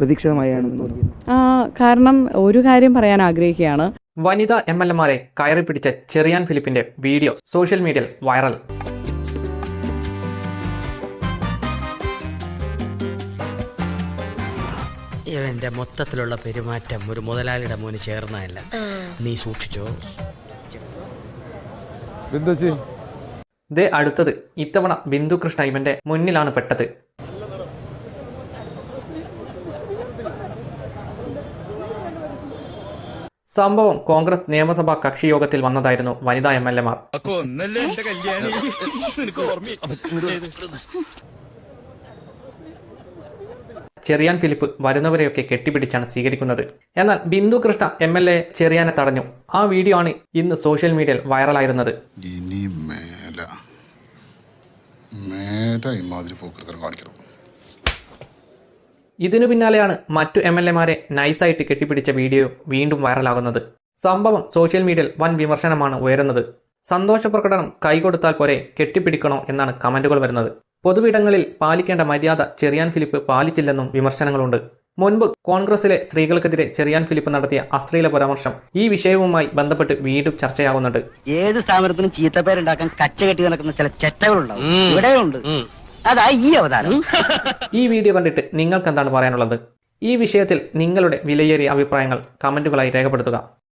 പ്രതീക്ഷിതമായാണ് തോന്നിയത്? കാരണം ഒരു കാര്യം പറയാൻ ആഗ്രഹിക്കുകയാണ്. വനിതാ MLA-മാരെ കയറി പിടിച്ച ചെറിയാൻ ഫിലിപ്പിന്റെ വീഡിയോ സോഷ്യൽ മീഡിയയിൽ വൈറൽ. ഇവന്റെ മൊത്തത്തിലുള്ള പെരുമാറ്റം ഒരു മുതലാളിയുടെ മോന് ചേർന്നതല്ല. നീ സൂക്ഷിച്ചോ. ദേ അടുത്തത്. ഇത്തവണ ബിന്ദു കൃഷ്ണ ഇവന്റെ മുന്നിലാണ് പെട്ടത്. സംഭവം കോൺഗ്രസ് നിയമസഭാ കക്ഷി യോഗത്തിൽ വന്നതായിരുന്നു വനിതാ MLA-മാർ. ചെറിയാൻ ഫിലിപ്പ് വരുന്നവരെയൊക്കെ കെട്ടിപ്പിടിച്ചാണ് സ്വീകരിക്കുന്നത്. എന്നാൽ ബിന്ദു കൃഷ്ണ MLA ചെറിയാനെ തടഞ്ഞു. ആ വീഡിയോ ആണ് ഇന്ന് സോഷ്യൽ മീഡിയയിൽ വൈറലായിരുന്നത്. ഇതിനു പിന്നാലെയാണ് മറ്റു MLA-മാരെ നൈസായിട്ട് കെട്ടിപ്പിടിച്ച വീഡിയോ വീണ്ടും വൈറലാകുന്നത്. സംഭവം സോഷ്യൽ മീഡിയയിൽ വൻ വിമർശനമാണ് ഉയരുന്നത്. സന്തോഷപ്രകടനം കൈകൊടുത്താൽ പോരെ, കെട്ടിപ്പിടിക്കണോ എന്നാണ് കമന്റുകൾ വരുന്നത്. പൊതുവിടങ്ങളിൽ പാലിക്കേണ്ട മര്യാദ ചെറിയാൻ ഫിലിപ്പ് പാലിച്ചില്ലെന്നും വിമർശനങ്ങളുണ്ട്. മുൻപ് കോൺഗ്രസിലെ സ്ത്രീകൾക്കെതിരെ ചെറിയാൻ ഫിലിപ്പ് നടത്തിയ അശ്ലീല പരാമർശം ഈ വിഷയവുമായി ബന്ധപ്പെട്ട് വീണ്ടും ചർച്ചയാകുന്നുണ്ട്. ഏത് സ്ഥാപനത്തിനും ചീത്തപ്പേരുണ്ടാക്കാൻ കച്ചകെട്ടി നടക്കുന്ന ചില ചെറ്റകളുണ്ടാവും. ഇവിടെയുണ്ട്. അതാ ഈ അവതാരം. ഈ വീഡിയോ കണ്ടിട്ട് നിങ്ങൾക്ക് എന്താണ് പറയാനുള്ളത്? ഈ വിഷയത്തിൽ നിങ്ങളുടെ വിലയേറിയ അഭിപ്രായങ്ങൾ കമന്റുകളായി രേഖപ്പെടുത്തുക.